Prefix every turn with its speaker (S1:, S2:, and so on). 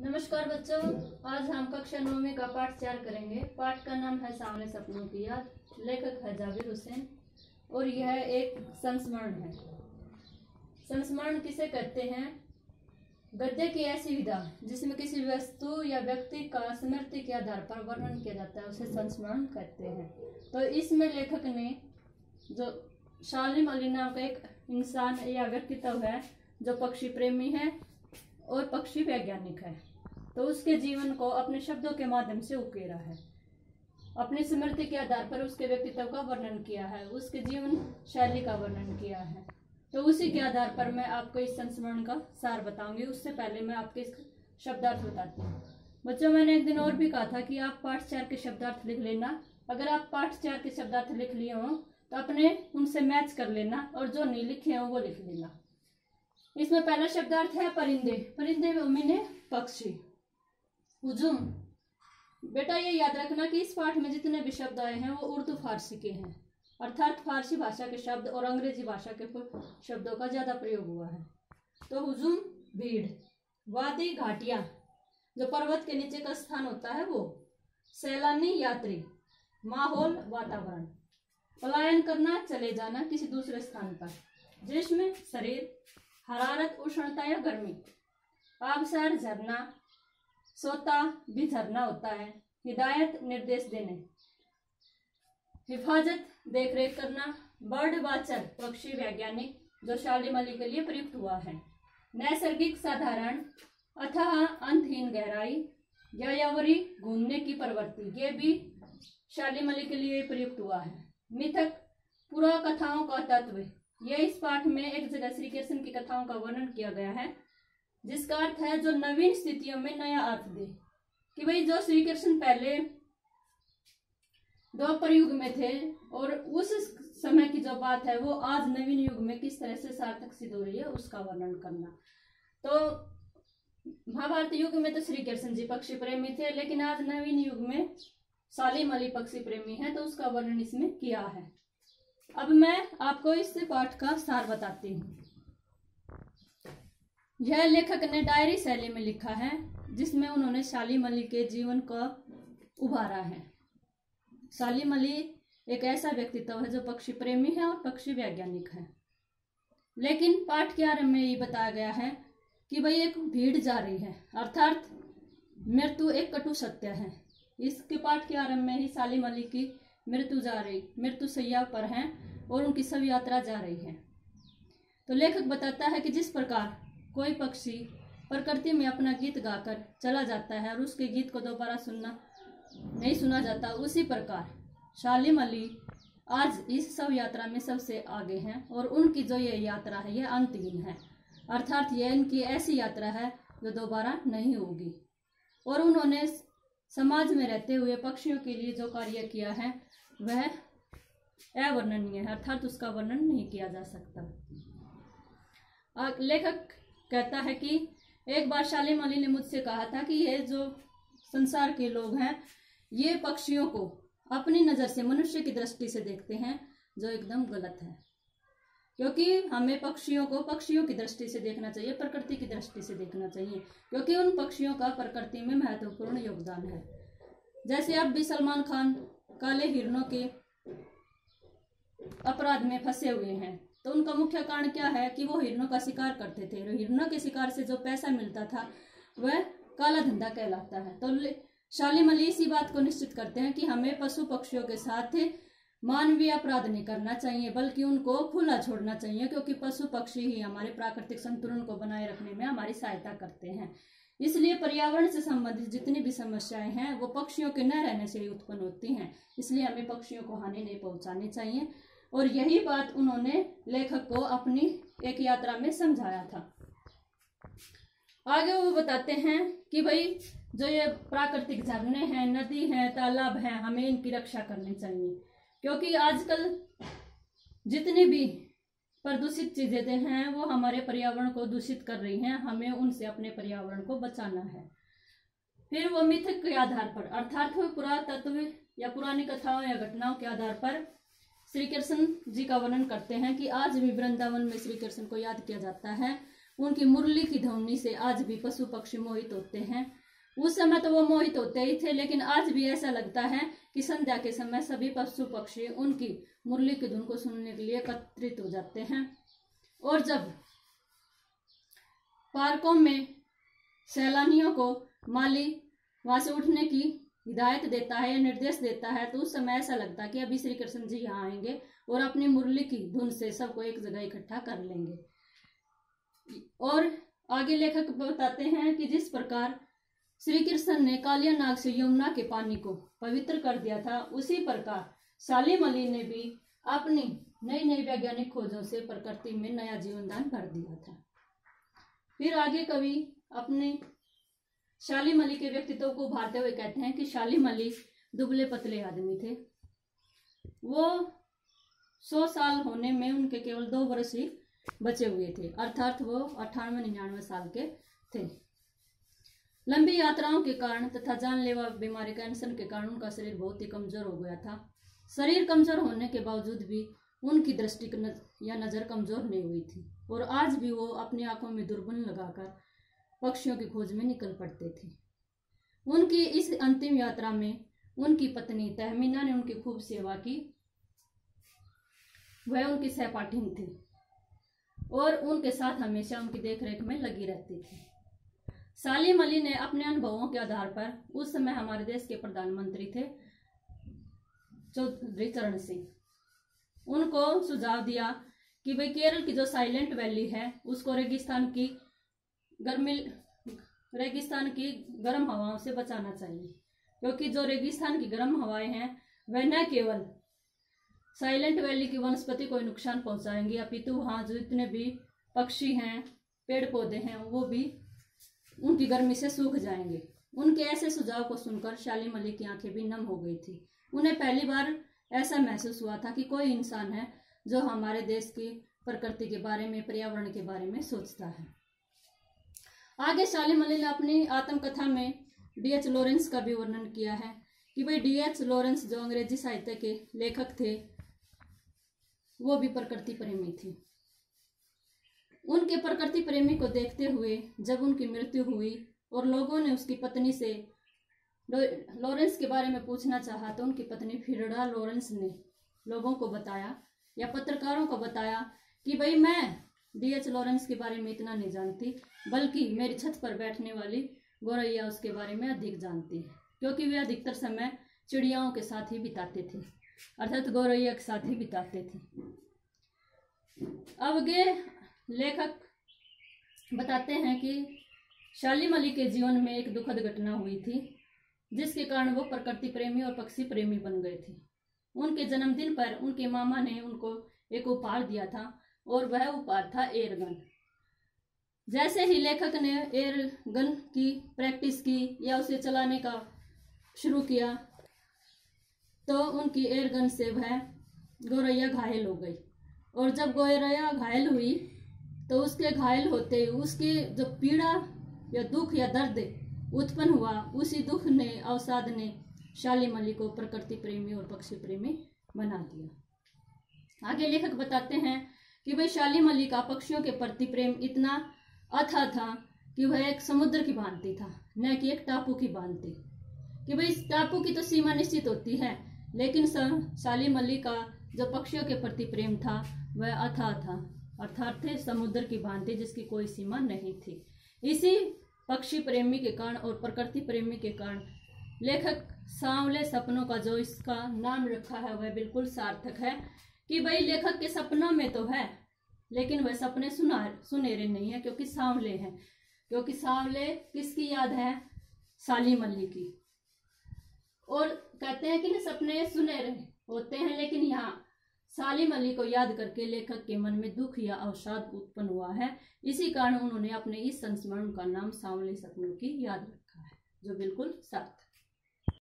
S1: नमस्कार बच्चों, आज हम कक्षा 9 का पाठ 4 करेंगे। पाठ का नाम है सामने सपनों की याद। लेखक है जाबिर हुसैन और यह एक संस्मरण है। संस्मरण किसे कहते हैं? गद्य की ऐसी विधा जिसमें किसी वस्तु या व्यक्ति का स्मृति के आधार पर वर्णन किया जाता है उसे संस्मरण कहते हैं। तो इसमें लेखक ने जो शालिम अली नाम का एक इंसान या व्यक्तित्व है जो पक्षी प्रेमी है और पक्षी वैज्ञानिक है, तो उसके जीवन को अपने शब्दों के माध्यम से उकेरा है। अपनी स्मृति के आधार पर उसके व्यक्तित्व का वर्णन किया है, उसके जीवन शैली का वर्णन किया है। तो उसी के आधार पर मैं आपको इस संस्मरण का सार बताऊंगी। उससे पहले मैं आपके इस शब्दार्थ बताती हूँ। बच्चों, मैंने एक दिन और भी कहा था कि आप पाठ 4 के शब्दार्थ लिख लेना। अगर आप पाठ 4 के शब्दार्थ लिख लिए हो तो अपने उनसे मैच कर लेना और जो नहीं लिखे हो वो लिख लेना। इसमें पहला शब्दार्थ है परिंदे। परिंदे में मीने पक्षी। हुजूम, बेटा ये याद रखना कि इस पाठ में जितने भी शब्द आए हैं वो उर्दू फारसी के हैं, अर्थात फारसी भाषा के शब्द और अंग्रेजी भाषा के शब्दों का ज्यादा प्रयोग हुआ है। तो हुजूम भीड़, वादी घाटियां जो पर्वत के नीचे का स्थान होता है वो, सैलानी यात्री, माहौल वातावरण, पलायन करना चले जाना किसी दूसरे स्थान पर, जिस्म शरीर, हरारत उष्णता या गर्मी, आबशार झरना, सोता भी झरना होता है, हिदायत निर्देश देने, हिफाजत देखरेख करना, बर्ड वाचर पक्षी वैज्ञानिक जो शालिम अली के लिए प्रयुक्त हुआ है, नैसर्गिक साधारण, अथाह अंतहीन गहराई, यायावरी घूमने की प्रवृत्ति, ये भी शालिम अली के लिए प्रयुक्त हुआ है, मिथक पुरा कथाओं का तत्व। यह इस पाठ में एक जगह श्री कृष्ण की कथाओं का वर्णन किया गया है जिसका अर्थ है जो नवीन स्थितियों में नया अर्थ दे। कि भाई जो श्री कृष्ण पहले द्वापर युग में थे और उस समय की जो बात है वो आज नवीन युग में किस तरह से सार्थक सिद्ध हो रही है उसका वर्णन करना। तो महाभारत युग में तो श्री कृष्ण जी पक्षी प्रेमी थे, लेकिन आज नवीन युग में शालिम अली पक्षी प्रेमी है, तो उसका वर्णन इसमें किया है। अब मैं आपको इस पाठ का सार बताती हूँ। यह लेखक ने डायरी शैली में लिखा है जिसमें उन्होंने शालिम अली के जीवन को उभारा है। शालिम अली एक ऐसा व्यक्तित्व है जो पक्षी प्रेमी है और पक्षी वैज्ञानिक है। लेकिन पाठ के आरंभ में ये बताया गया है कि भाई एक भीड़ जा रही है, अर्थात मृत्यु एक कटु सत्य है। इसके पाठ के आरंभ में ही शालिम अली की मृत्यु सैया पर हैं और उनकी सब यात्रा जा रही है। तो लेखक बताता है कि जिस प्रकार कोई पक्षी प्रकृति में अपना गीत गाकर चला जाता है और उसके गीत को दोबारा नहीं सुना जाता, उसी प्रकार शालिम अली आज इस सब यात्रा में सबसे आगे हैं और उनकी जो ये यात्रा है यह अंतहीन है, अर्थात यह इनकी ऐसी यात्रा है जो दोबारा नहीं होगी। और उन्होंने समाज में रहते हुए पक्षियों के लिए जो कार्य किया है वह अवर्णनीय है, अर्थात उसका वर्णन नहीं किया जा सकता। लेखक कहता है कि एक बार शालिम अली ने मुझसे कहा था कि ये जो संसार के लोग हैं ये पक्षियों को अपनी नज़र से मनुष्य की दृष्टि से देखते हैं, जो एकदम गलत है। क्योंकि हमें पक्षियों को पक्षियों की दृष्टि से देखना चाहिए, प्रकृति की दृष्टि से देखना चाहिए, क्योंकि उन पक्षियों का प्रकृति में महत्वपूर्ण योगदान है। जैसे अब भी सलमान खान काले हिरणों के अपराध में फंसे हुए हैं, तो उनका मुख्य कारण क्या है कि वो हिरणों का शिकार करते थे। हिरणों के शिकार से जो पैसा मिलता था वह काला धंधा कहलाता है। तो शालिम अली इसी बात को निश्चित करते हैं कि हमें पशु पक्षियों के साथ मानवीय अपराध नहीं करना चाहिए, बल्कि उनको खुला छोड़ना चाहिए, क्योंकि पशु पक्षी ही हमारे प्राकृतिक संतुलन को बनाए रखने में हमारी सहायता करते हैं। इसलिए पर्यावरण से संबंधित जितनी भी समस्याएं हैं वो पक्षियों के न रहने से ही उत्पन्न होती हैं, इसलिए हमें पक्षियों को हानि नहीं पहुंचानी चाहिए। और यही बात उन्होंने लेखक को अपनी एक यात्रा में समझाया था। आगे वो बताते हैं कि भाई जो ये प्राकृतिक झरने हैं, नदी हैं, तालाब हैं, हमें इनकी रक्षा करनी चाहिए, क्योंकि आजकल जितनी भी प्रदूषित चीजें हैं वो हमारे पर्यावरण को दूषित कर रही हैं, हमें उनसे अपने पर्यावरण को बचाना है। फिर वो मिथक के आधार पर, अर्थात पुरातत्व या पुरानी कथाओं या घटनाओं के आधार पर श्री कृष्ण जी का वर्णन करते हैं कि आज भी वृंदावन में श्री कृष्ण को याद किया जाता है उनकी मुरली की ध्वनि से आज भी पशु पक्षी मोहित होते हैं। उस समय तो वो मोहित होते ही थे, लेकिन आज भी ऐसा लगता है कि संध्या के समय सभी पशु पक्षी उनकी मुरली की धुन को सुनने के लिए एकत्रित हो जाते हैं। और जब पार्कों में सैलानियों को माली वहां से उठने की हिदायत देता है या निर्देश देता है, तो उस समय ऐसा लगता है कि अभी श्री कृष्ण जी यहाँ आएंगे और अपनी मुरली की धुन से सबको एक जगह इकट्ठा कर लेंगे। और आगे लेखक बताते हैं कि जिस प्रकार श्री कृष्ण ने कालिया नाग से यमुना के पानी को पवित्र कर दिया था, उसी प्रकार शालिम अली ने भी अपनी नई नई वैज्ञानिक खोजों से प्रकृति में नया जीवन दान भर दिया था। फिर आगे कवि अपने शालिम अली के व्यक्तित्व को उभारते हुए कहते हैं कि शालिम अली दुबले पतले आदमी थे। वो 100 साल होने में उनके केवल 2 वर्ष ही बचे हुए थे, अर्थात वो 98-99 साल के थे। लंबी यात्राओं के कारण तथा जानलेवा बीमारी कैंसर के कारण उनका शरीर बहुत ही कमजोर हो गया था। शरीर कमजोर होने के बावजूद भी उनकी दृष्टि या नजर कमजोर नहीं हुई थी और आज भी वो अपनी आंखों में दूरबीन लगाकर पक्षियों की खोज में निकल पड़ते थे। उनकी इस अंतिम यात्रा में उनकी पत्नी तहमीना ने उनकी खूब सेवा की। वह उनकी सहपाठिन थी और उनके साथ हमेशा उनकी देखरेख में लगी रहती थी। शालिम अली ने अपने अनुभवों के आधार पर, उस समय हमारे देश के प्रधानमंत्री थे चौधरी चरण सिंह, उनको सुझाव दिया कि भाई केरल की जो साइलेंट वैली है उसको रेगिस्तान की गर्म हवाओं से बचाना चाहिए, क्योंकि जो रेगिस्तान की गर्म हवाएं हैं वह न केवल साइलेंट वैली की वनस्पति को नुकसान पहुंचाएंगी, अपितु वहां जो इतने भी पक्षी हैं, पेड़ पौधे हैं, वो भी उनकी गर्मी से सूख जाएंगे। उनके ऐसे सुझाव को सुनकर शालिम अली की आंखें भी नम हो गई थी। उन्हें पहली बार ऐसा महसूस हुआ था कि कोई इंसान है जो हमारे देश की प्रकृति के बारे में, पर्यावरण के बारे में सोचता है। आगे शालिम अली ने अपनी आत्मकथा में D.H. लॉरेंस का भी वर्णन किया है कि भाई D.H. लॉरेंस जो अंग्रेजी साहित्य के लेखक थे, वो भी प्रकृति प्रेमी थी। उनके प्रकृति प्रेमी को देखते हुए जब उनकी मृत्यु हुई और लोगों ने उसकी पत्नी से लॉरेंस के बारे में पूछना चाहा, तो उनकी पत्नी फिरडा लॉरेंस ने लोगों को बताया या पत्रकारों को बताया कि भाई मैं D.H. लॉरेंस के बारे में इतना नहीं जानती, बल्कि मेरी छत पर बैठने वाली गौरैया उसके बारे में अधिक जानती है, क्योंकि वे अधिकतर समय चिड़ियाओं के साथ ही बिताते थे, अर्थात गौरैया के साथ ही बिताते थे। अब गे लेखक बताते हैं कि शालिम अली के जीवन में एक दुखद घटना हुई थी, जिसके कारण वो प्रकृति प्रेमी और पक्षी प्रेमी बन गए थे। उनके जन्मदिन पर उनके मामा ने उनको एक उपहार दिया था और वह उपहार था एयरगन। जैसे ही लेखक ने एयरगन की प्रैक्टिस की या उसे चलाने का शुरू किया, तो उनकी एयरगन से वह गौरैया घायल हो गई। और जब गौरैया घायल हुई तो उसके घायल होते उसकी जो पीड़ा या दुख या दर्द उत्पन्न हुआ, उसी दुख ने, अवसाद ने शालिम अली को प्रकृति प्रेमी और पक्षी प्रेमी बना दिया। आगे लेखक बताते हैं कि भाई शालिम अली का पक्षियों के प्रति प्रेम इतना अथाह था कि वह एक समुद्र की भांति था, न कि एक टापू की भांति। कि भाई इस टापू की तो सीमा निश्चित होती है, लेकिन शालिम अली का जो पक्षियों के प्रति प्रेम था वह अथाह था, अर्थात थे समुद्र की भांति जिसकी कोई सीमा नहीं थी। इसी पक्षी प्रेमी के कारण और प्रकृति प्रेमी के कारण लेखक सांवले सपनों का जो इसका नाम रखा है वह बिल्कुल सार्थक है। कि भाई लेखक के सपनों में तो है, लेकिन वह सपने सुनहरे नहीं है, क्योंकि सांवले हैं। क्योंकि सांवले किसकी याद है? शालिम अली की। और कहते हैं कि सपने सुनहरे होते हैं, लेकिन यहाँ शालिम अली को याद करके लेखक के मन में दुख या अवसाद उत्पन्न हुआ है। इसी कारण उन्होंने अपने इस संस्मरण का नाम सांवले सपनों की याद रखा है, जो बिल्कुल सार्थक।